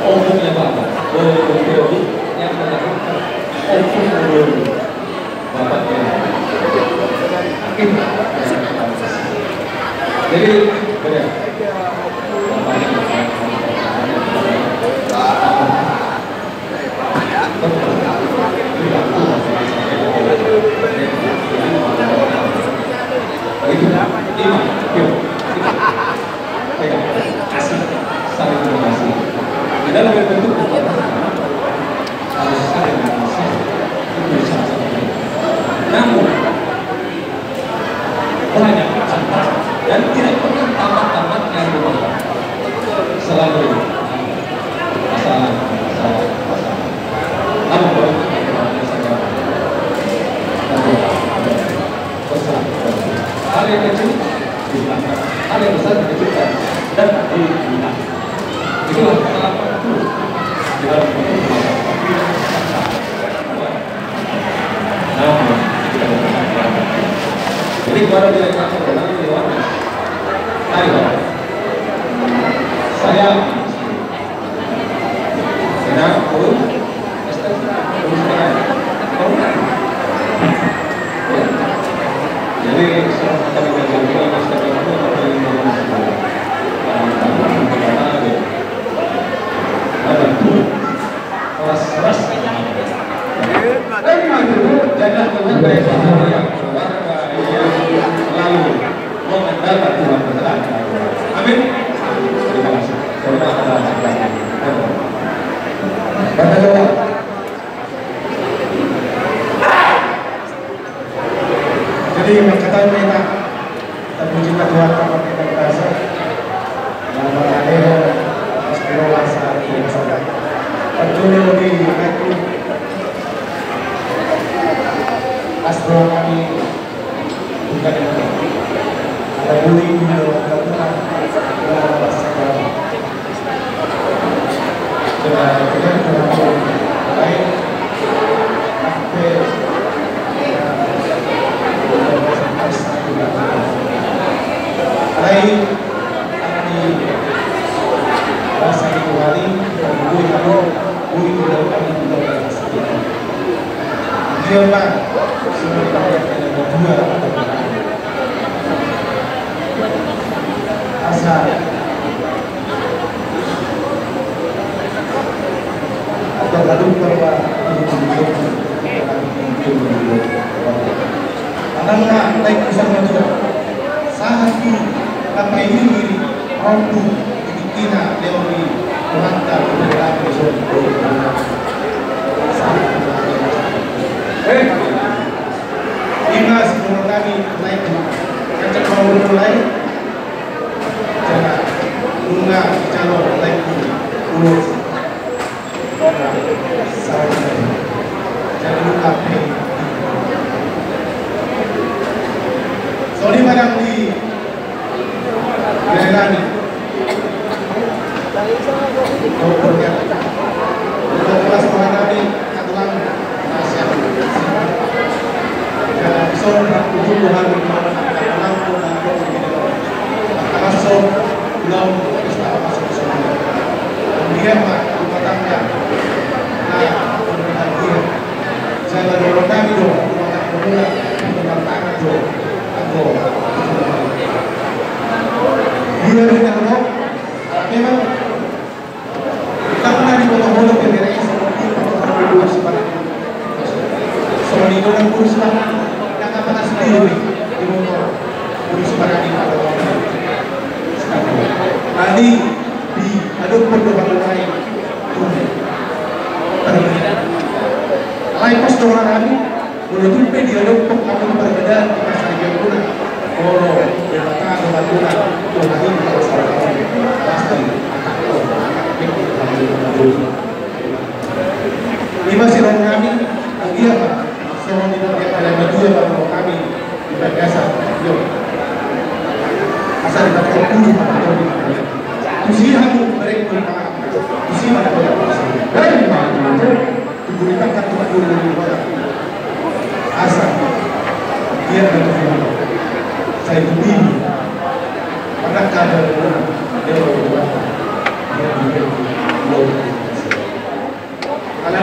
Umumnya Bapak, teori yang melakukan umum Bapaknya. Jadi benar. Saling terima kasih. Dalam bentuk harus ada kasih itu sama-sama. Namun banyak contoh dan tidak pernah tamat-tamat yang berubah. Selalu masalah. Namun baru hal yang kecil dihilangkan, hal yang besar dikecilkan dan dihilangkan. Itulah kesalahan itu di dalam jadi kepada direktur keuangan Dewan, ayo saya tidak urus jadi kami amin. Terima kasih. Jadi berkata kita terpuji Tuhan tanpa kita berasa dalam adanya sekolah saat ini saja. Percuma di itu astro kami bukan yang ada bullying di dalam Tuhan dalam sekolah. Dengan Tuhan lain lain arti bahasa itu hari bui dalam kami juga bahasa kita. Dia pak semua kita yang berdua asal atau lalu bahwa karena naik bersama juga sahati apa ini mampu dikira teori mengantar kebenaran lima sebelum kami naik kacak mau mulai jangan bunga calon naik urus jangan lupa sorry barang di Melani dokternya untuk kelas mengenai aturan nasihat dan seorang kebutuhan lampu masuk belum bisa masuk semua kemudian pak rumah tangga nah kemudian saya dorong kami dong rumah tangga rumah tangga dong dia dengan dong memang kita pernah dipotong-potong ke daerah seperti dua sebarang soal itu dan kurus lah yang apa sendiri di motor kurus sebarang ini tadi di aduk perdomaan lain lain pas doang kami boleh tumpe di aduk perdomaan perbedaan di pasar yang pun kalau berkata dengan Tuhan Tuhan ini kalau salah pasti lima sirong kami dia pak sirong di bagian ada baju yang kalau kami di biasa yuk asal di bagian kudu usiamu mereka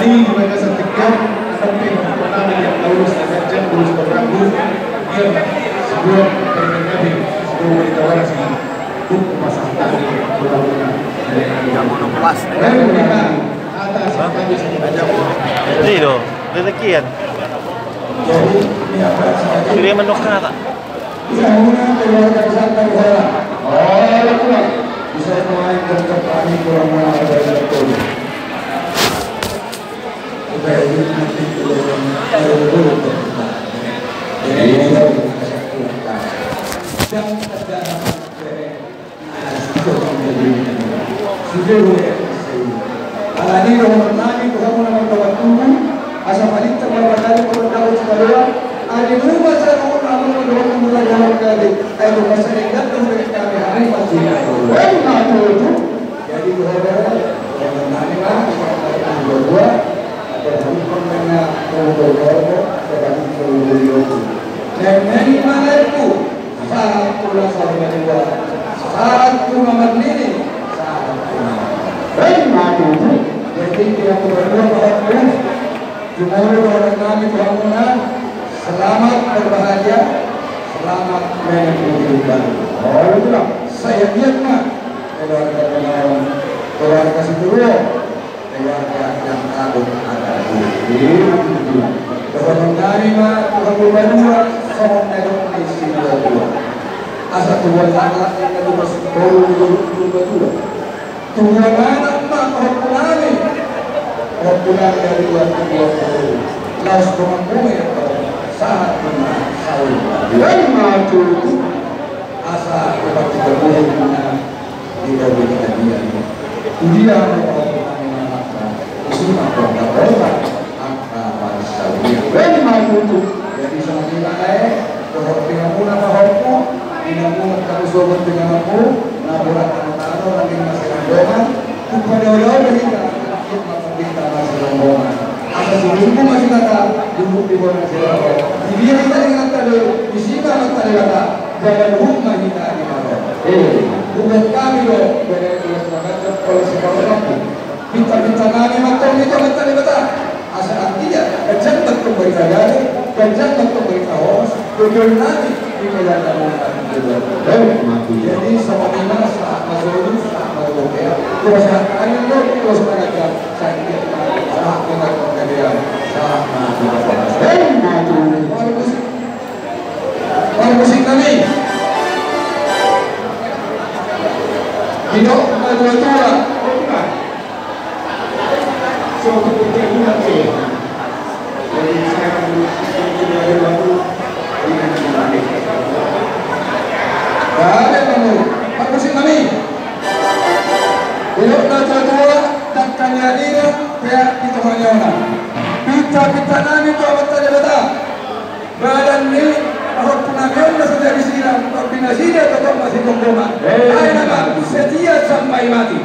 kembali di mereka setiap sampai pertama yang lulus akan lulus berlaku dia sebuah Nabi sebuah wanita waras yang untuk pasang tali benar-benar Yang mau pas. atas kami saja. Jadi dong, rezeki kan. Jadi ini apa saja. Jadi menukar tak? Sahuna keluarga sampai orang. Oh, kuat. Bisa main dengan kami kurang dari itu. Supaya ini nanti dulu. Jadi ini dan ada alani nomor 6 itu kamu nama kawan asal balik terbawa kali kalau sekalian ada rumah saya mau nama dua muda jalan kali ayo masa ingat dong kami hari masih itu jadi saudara yang nanti lah dua ada hukum dengan kalau dan dari mana itu saat pula saudara dua saat pula mandiri jadi dia berdua bahwa jumlah orang kami bangunan selamat berbahagia, selamat menentukan. Oh itulah saya lihatlah keluarga Situro, keluarga yang agung ada di Tuhan kami mah Tuhan berdua sama dengan istimewa dua. Asal Tuhan anak yang kedua berdua. Tuhan anak mah kami populer dari 2020 laos pemangkume saat benar sahur dan maju asa dapat berbuat tidak berikan dia dia mengatakan usul apa dan maju jadi sama kita bahwa dengan pun apa hoku dengan pun kamu sobat dengan aku naburat tahu nanti masih ada kepada orang kita kita masih rombongan. Apa sebelumnya masih kata duduk di bawah masih rombongan. Di dia kita dengan tadi di sini kata kata jangan rumah kita di bawah. Bukan kami loh dari kelas macam kalau sekarang kita kami makan itu kata kata asal artinya kejantan kembali dari kejantan kembali kawas tujuan nanti di jalan jadi sama ini saat masuk saat masuk ya terus ayo lo terus mereka sakit saat kita kemudian saat maju musik kami hidup tua so kita nanti jadi saya sudah ada waktu dengan kembali ada kamu musik kami hidup tua dan kanyadina kayak kita hanya kita nani itu apa tadi bata badan ini ahok punakan sudah disiram kombinasi atau masih kompromi ayo nama setia sampai mati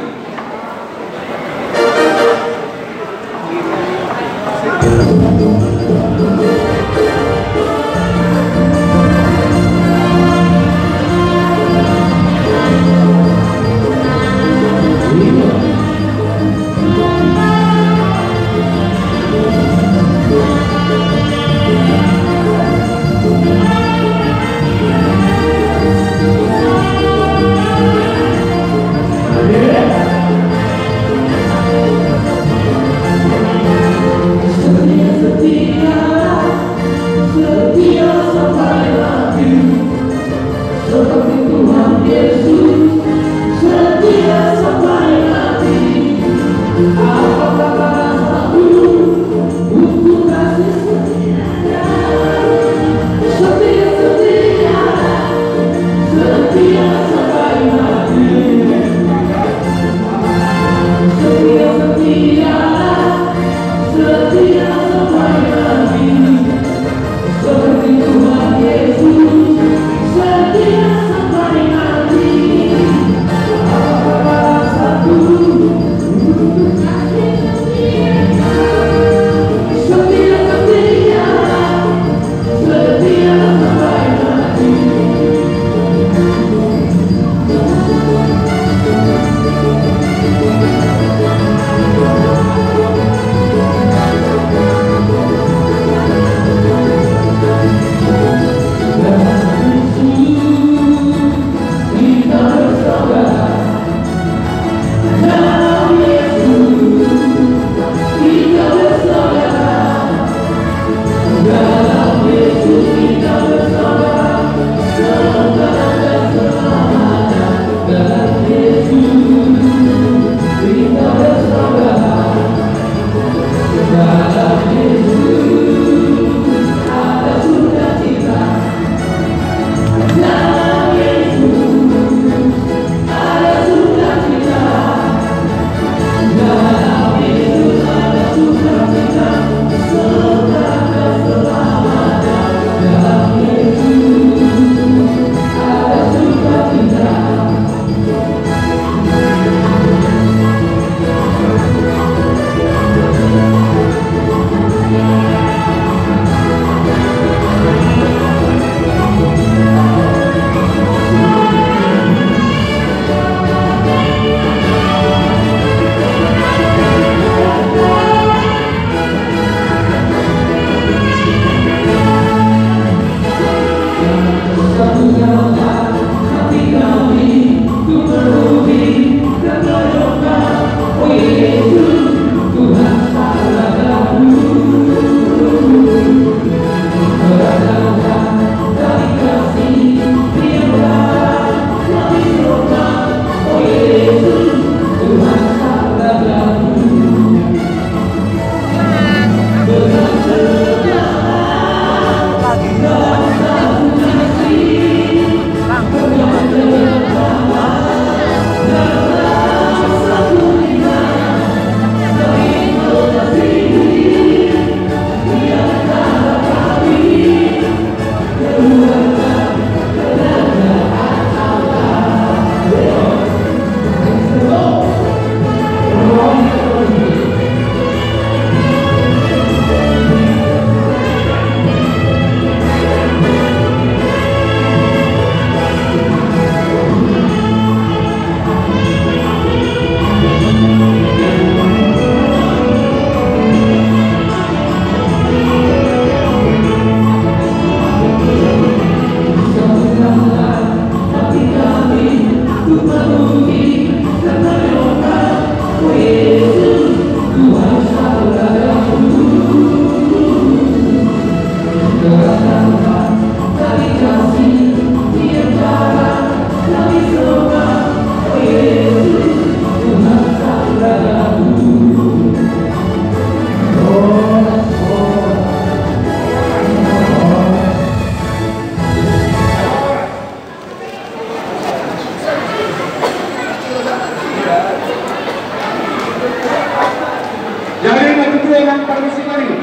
musim ini.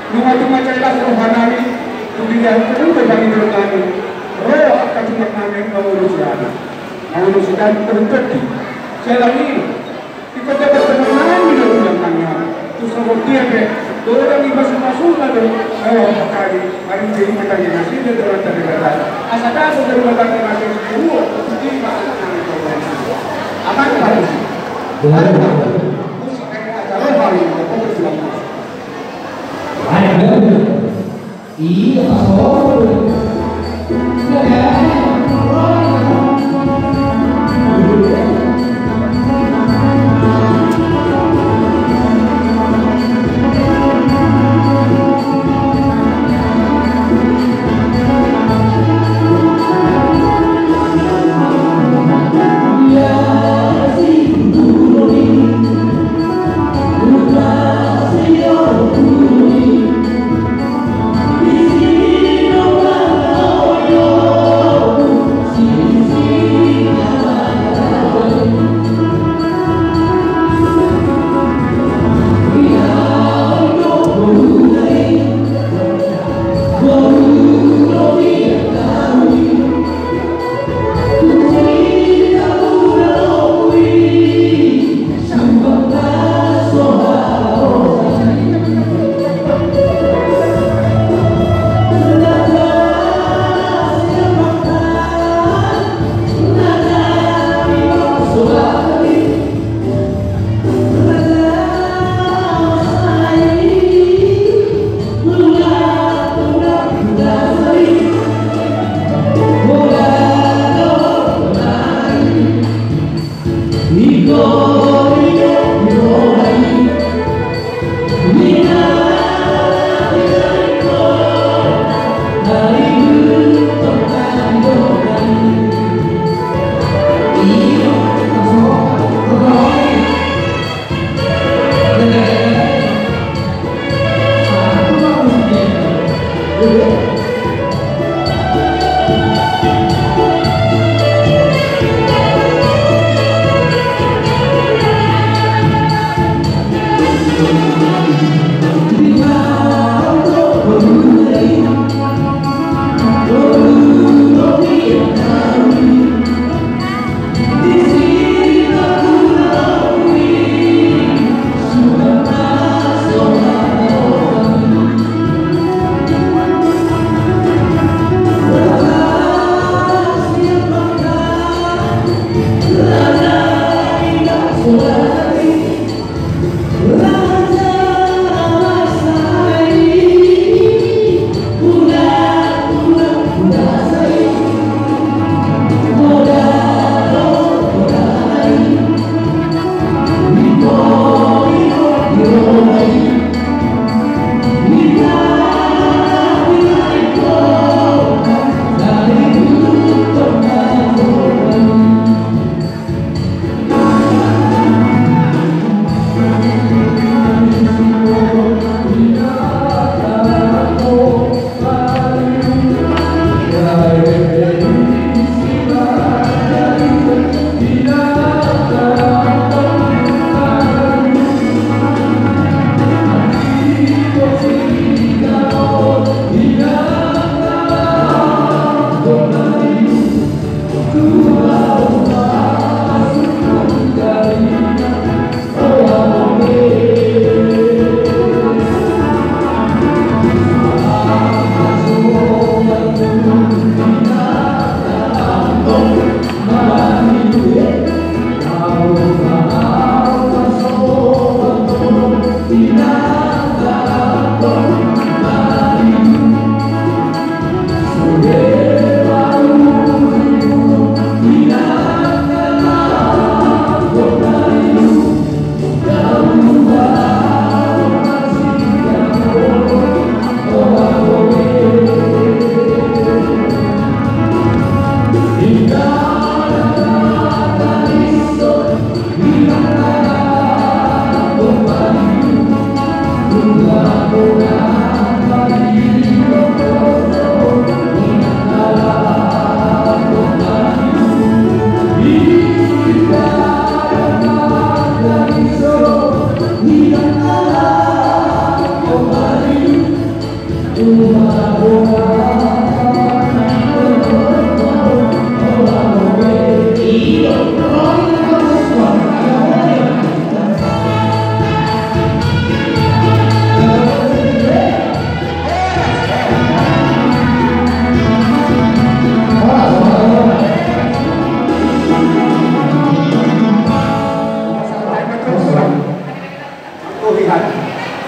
Numa cuma cerita rohanani, dunia itu berbagi kami. Roh akan cuma kami menguruskan, menguruskan terjadi. Saya lagi kita dapat kemenangan di dalam tanya. Terus seperti apa? Orang ini masuk lalu, kali hari ini kita nasi di dalam negara. Asalkan dari dalam nasi itu, itu bahasa kami bermain. Akan harus. Musik acara hari ini kita sudah. Iya,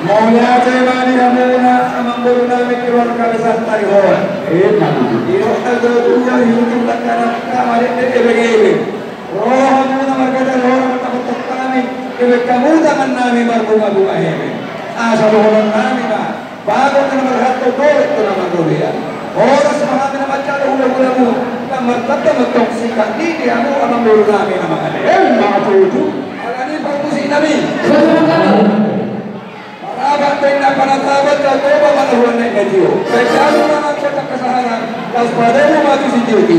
Maunya cemani hamuna amambulu nami kiwar kalisan tarihon. Iyo ada dua hidup lakana kamar ebe. Roh hamuna markada roh matakotok kami ebe kamu tangan nami bunga hebe. Asal roh nami ba. Bago na marhato dole to na magoria. Oras mahami na masyado hula mo. Kamartata matoksikang dini amo amambulu nami na mga mga tuju. Alani pagpusin namin. Abang na panatabat na toba manahuan na ingadyo. Kaya naman sa kasaharan, las paday mo mati si Tiyuki.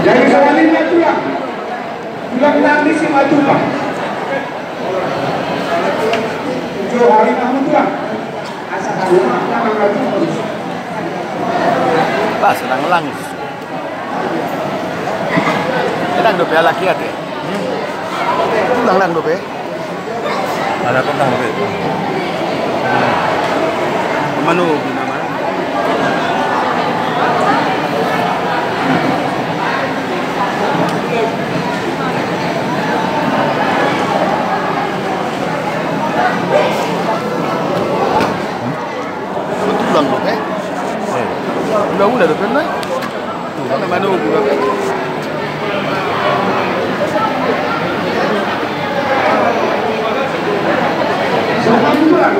Jadi sawalinnya tulang. Tulang nanti si matulah. 7 hari kamu tulang. Asal kamu makan matu. Pas, sedang langis. Sedang dope laki ya? Tulang dope. Ada tentang dope. Manu nama. Tulang dope. Udah dope na. Tulang manu dope. Sama tulang.